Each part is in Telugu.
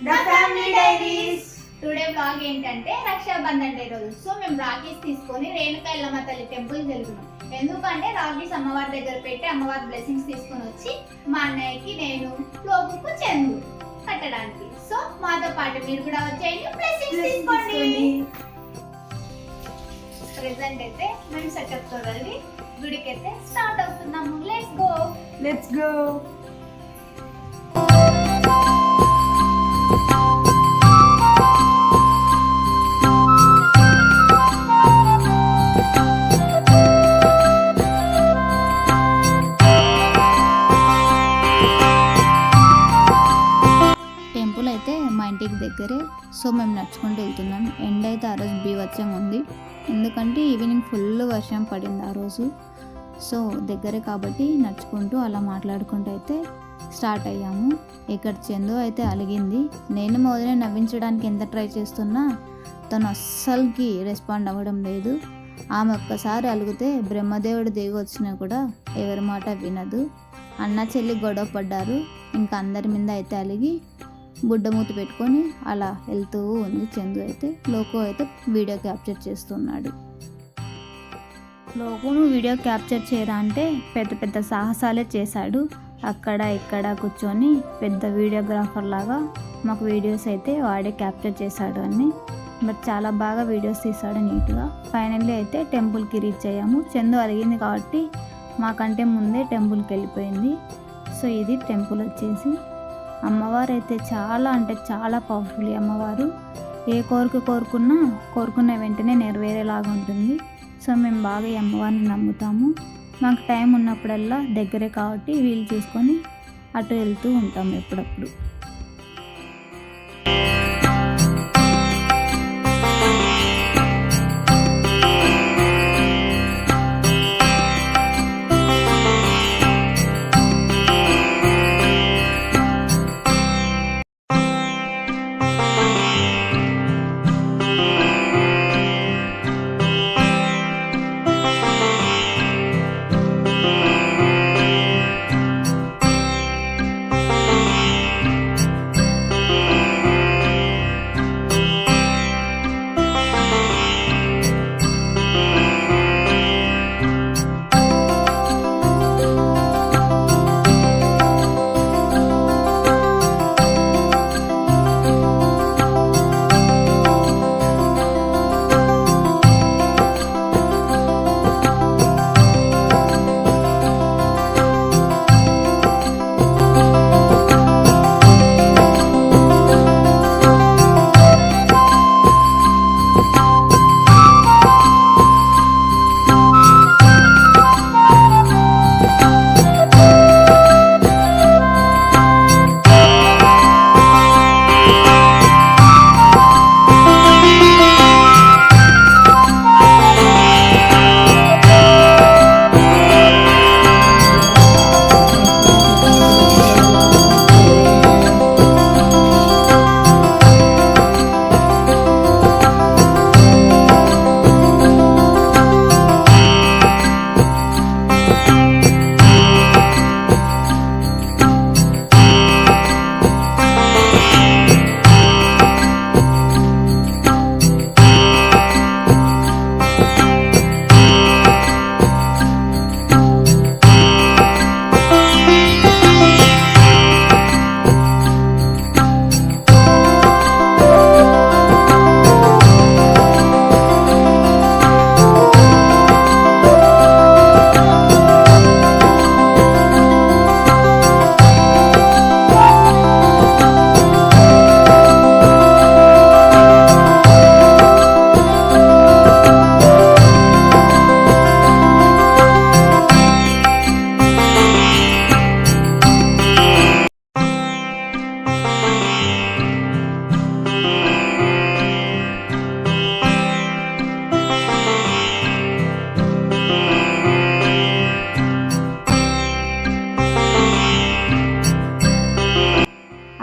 The family diaries. Today blog ఏంటంటే రక్షాబంధన్ డే రోజు. సో మేము రాఖీస్ తీసుకొని రేణుకా ఎల్లమ్మ తల్లి టెంపుల్ వెళ్తున్నాం. ఎందుకంటే రాఖీస్ అమ్మవారి దగ్గర పెట్టి అమ్మవారి బ్లెస్సింగ్స్ తీసుకొని వచ్చి మా అన్నయ్యకి నేను లోపుకు చందు కట్టడానికి. సో మాతో పాటు మీరు కూడా వచ్చేయండి, బ్లెస్సింగ్స్ తీసుకోండి. ప్రెసెంట్ అయితే మేము సెటప్ తో రెడీ, గుడికి అయితే స్టార్ట్ అవుతున్నాము. Let's go. టెంపుల్ అయితే మా ఇంటికి దగ్గరే. సో మేము నడుచుకుంటూ వెళ్తున్నాం. ఎండ అయితే ఆ రోజు బీభత్సంగా ఉంది, ఎందుకంటే ఈవినింగ్ ఫుల్ వర్షం పడింది ఆ రోజు. సో దగ్గరే కాబట్టి నడుచుకుంటూ అలా మాట్లాడుకుంటూ అయితే స్టార్ట్ అయ్యాము. ఇక్కడ చందు అయితే అలిగింది. నేను మొదలై నవ్వించడానికి ఎంత ట్రై చేస్తున్నా తను అస్సలుకి రెస్పాండ్ అవ్వడం లేదు. ఆమె ఒక్కసారి అలిగితే బ్రహ్మదేవుడు దిగి వచ్చినా కూడా ఎవరి మాట వినదు. అన్న చెల్లి గొడవ పడ్డారు. ఇంకా అందరి మీద అయితే అలిగి గుడ్డమూతి పెట్టుకొని అలా వెళ్తూ ఉంది చందు అయితే. లోకో అయితే వీడియో క్యాప్చర్ చేస్తున్నాడు. లోకోను వీడియో క్యాప్చర్ చేయరా అంటే పెద్ద పెద్ద సాహసాలే చేశాడు. అక్కడ ఇక్కడ కూర్చొని పెద్ద వీడియోగ్రాఫర్ లాగా మాకు వీడియోస్ అయితే వాడే క్యాప్చర్ చేశాడు అని. బట్ చాలా బాగా వీడియోస్ తీశాడు నీట్గా. ఫైనల్లీ అయితే టెంపుల్కి రీచ్ అయ్యాము. చందు అలిగింది కాబట్టి మాకంటే ముందే టెంపుల్కి వెళ్ళిపోయింది. సో ఇది టెంపుల్ వచ్చేసి. అమ్మవారు అయితే చాలా అంటే చాలా పవర్ఫుల్. అమ్మవారు ఏ కోరుకున్న వెంటనే నెరవేరేలాగా ఉంటుంది. సో మేము బాగా ఈ అమ్మవారిని నమ్ముతాము. మాకు టైం ఉన్నప్పుడల్లా దగ్గరే కాబట్టి వీలు చూసుకొని అటు వెళ్తూ ఉంటాము ఎప్పుడప్పుడు.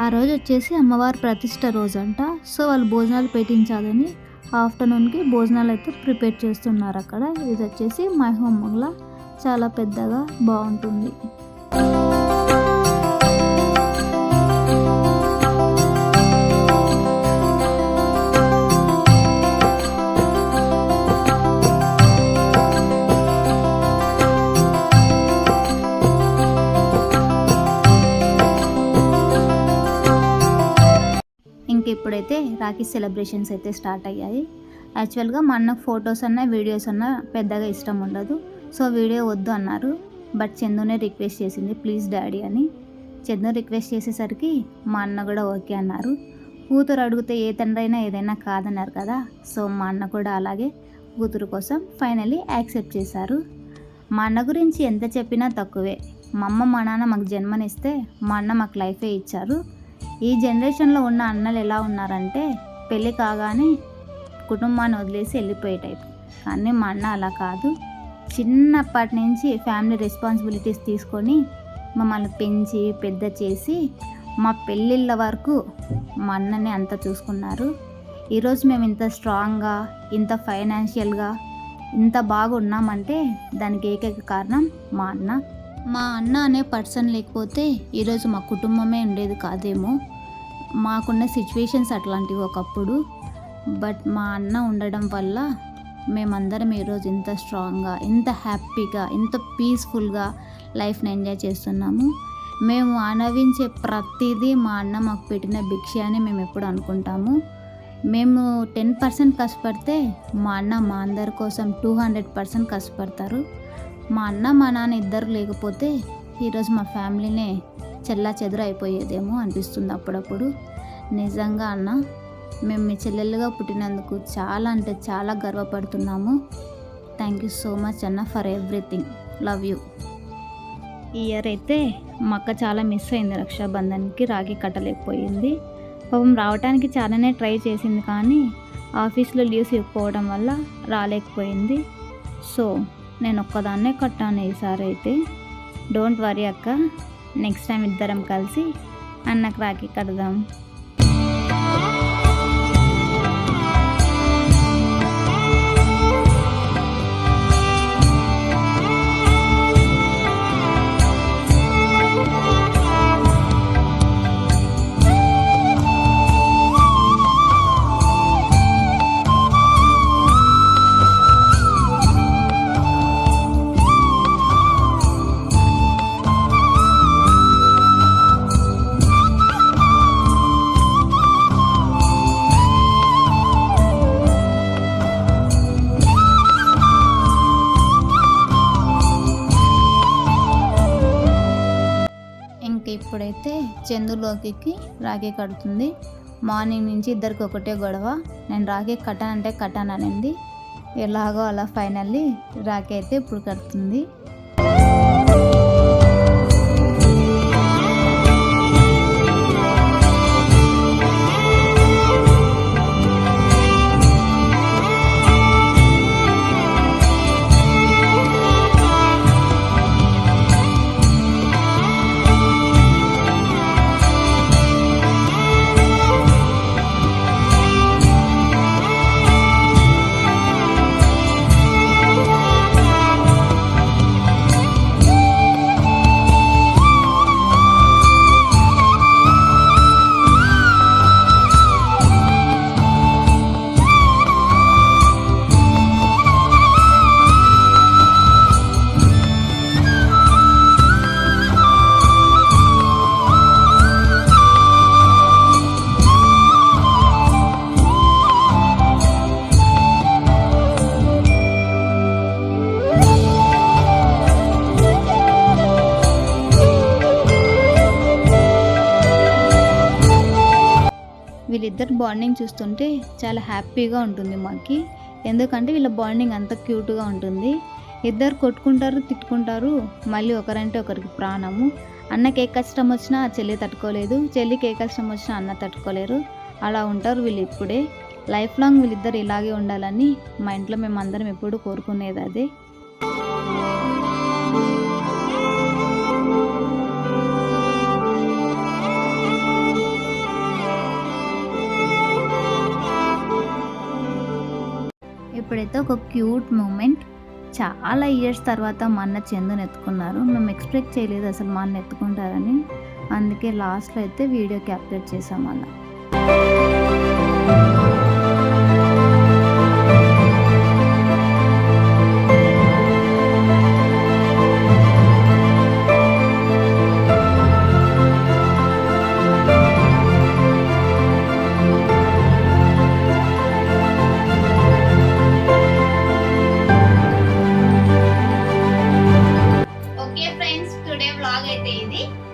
ఆ రోజు వచ్చేసి అమ్మవారి ప్రతిష్ట రోజు అంట. సో వాళ్ళు భోజనాలు పెట్టించాలని ఆఫ్టర్నూన్కి భోజనాలు అయితే ప్రిపేర్ చేస్తున్నారు అక్కడ. ఇది వచ్చేసి మై హోమ్ బంగ్లా, చాలా పెద్దగా బాగుంటుంది. ఇప్పుడైతే రాఖీ సెలబ్రేషన్స్ అయితే స్టార్ట్ అయ్యాయి. యాక్చువల్గా మా అన్నకు ఫొటోస్ అన్నా వీడియోస్ అన్నా పెద్దగా ఇష్టం ఉండదు. సో వీడియో వద్దు అన్నారు. బట్ చందునే రిక్వెస్ట్ చేసింది, ప్లీజ్ డాడీ అని. చందు రిక్వెస్ట్ చేసేసరికి మా అన్న కూడా ఓకే అన్నారు. కూతురు అడిగితే ఏ తండ్రి అయినా ఏదైనా కాదన్నారు కదా. సో మా అన్న కూడా అలాగే కూతురు కోసం ఫైనల్లీ యాక్సెప్ట్ చేశారు. మా అన్న గురించి ఎంత చెప్పినా తక్కువే. మా అమ్మ మా నాన్న మాకు జన్మనిస్తే మా అన్న మాకు లైఫే ఇచ్చారు. ఈ జనరేషన్లో ఉన్న అన్నలు ఎలా ఉన్నారంటే పెళ్ళి కాగానే కుటుంబాన్ని వదిలేసి వెళ్ళిపోయే టైప్. కానీ మా అన్న అలా కాదు. చిన్నప్పటి నుంచి ఫ్యామిలీ రెస్పాన్సిబిలిటీస్ తీసుకొని మమ్మల్ని పెంచి పెద్ద చేసి మా పెళ్ళిళ్ళ వరకు మా అన్నని అంత చూసుకున్నారు. ఈరోజు మేము ఇంత స్ట్రాంగ్గా, ఇంత ఫైనాన్షియల్గా, ఇంత బాగున్నామంటే దానికి ఏకైక కారణం మా అన్న. మా అన్న అనే పర్సన్ లేకపోతే ఈరోజు మా కుటుంబమే ఉండేది కాదేమో. మాకున్న సిచ్యువేషన్స్ అట్లాంటివి ఒకప్పుడు. బట్ మా అన్న ఉండడం వల్ల మేమందరం ఈరోజు ఇంత స్ట్రాంగ్గా, ఇంత హ్యాపీగా, ఇంత పీస్ఫుల్గా లైఫ్ని ఎంజాయ్ చేస్తున్నాము. మేము అనుభవించే ప్రతిదీ మా అన్న మాకు పెట్టిన భిక్ష అని మేము ఎప్పుడు అనుకుంటాము. మేము 10% కష్టపడితే మా అన్న మా అందరి కోసం 200% కష్టపడతారు. మా అన్న మా నాన్న ఇద్దరు లేకపోతే ఈరోజు మా ఫ్యామిలీనే చెల్లా చెదురు అయిపోయేదేమో అనిపిస్తుంది అప్పుడప్పుడు. నిజంగా అన్న, మేము మీ చెల్లెలుగా పుట్టినందుకు చాలా అంటే చాలా గర్వపడుతున్నాము. థ్యాంక్ యూ సో మచ్ అన్న ఫర్ ఎవ్రీథింగ్. Love you. ఈ ఇయర్ అయితే మా అక్క చాలా మిస్ అయింది. రక్షాబంధన్కి రాఖీ కట్టలేకపోయింది. పాపం రావడానికి చాలానే ట్రై చేసింది కానీ ఆఫీస్లో లీవ్స్ ఇవ్వకపోవడం వల్ల రాలేకపోయింది. సో నేను ఒక్కదాన్నే కట్టాను ఈసారి అయితే. డోంట్ వరీ అక్క, నెక్స్ట్ టైం ఇద్దరం కలిసి అన్నకు రాఖీ కడదాం. ఇప్పుడైతే చందులోకి రాఖీ కడుతుంది. మార్నింగ్ నుంచి ఇద్దరికి ఒకటే గొడవ. నేను రాఖీ కట్టానంటే కట్టాననింది. ఎలాగో అలా ఫైనల్లీ రాఖీ అయితే ఇప్పుడు కడుతుంది. వీళ్ళిద్దరు బాండింగ్ చూస్తుంటే చాలా హ్యాపీగా ఉంటుంది మాకు. ఎందుకంటే వీళ్ళ బాండింగ్ అంత క్యూట్గా ఉంటుంది. ఇద్దరు కొట్టుకుంటారు, తిట్టుకుంటారు, మళ్ళీ ఒకరంటే ఒకరికి ప్రాణము. అన్నకి ఏ కష్టం వచ్చినా చెల్లి తట్టుకోలేదు, చెల్లికి ఏ కష్టం వచ్చినా అన్న తట్టుకోలేరు. అలా ఉంటారు వీళ్ళు ఇప్పుడే. లైఫ్ లాంగ్ వీళ్ళిద్దరు ఇలాగే ఉండాలని మా ఇంట్లో మేము అందరం ఎప్పుడు కోరుకునేది అదే. ఇప్పుడైతే ఒక క్యూట్ మూమెంట్. చాలా ఇయర్స్ తర్వాత మా అన్న చందుని ఎత్తుకున్నారు. మేము ఎక్స్పెక్ట్ చేయలేదు అసలు మా అన్న ఎత్తుకుంటారని. అందుకే లాస్ట్లో అయితే వీడియో క్యాప్చర్ చేసాం అలా.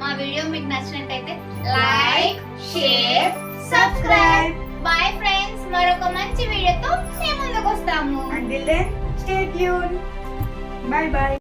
మా వీడియో మీకు నచ్చినట్టయితే like share subscribe. Bye friends, మరొక మంచి వీడియోతో మేము ముందుకు వస్తాము. Until then, stay tuned. Bye bye.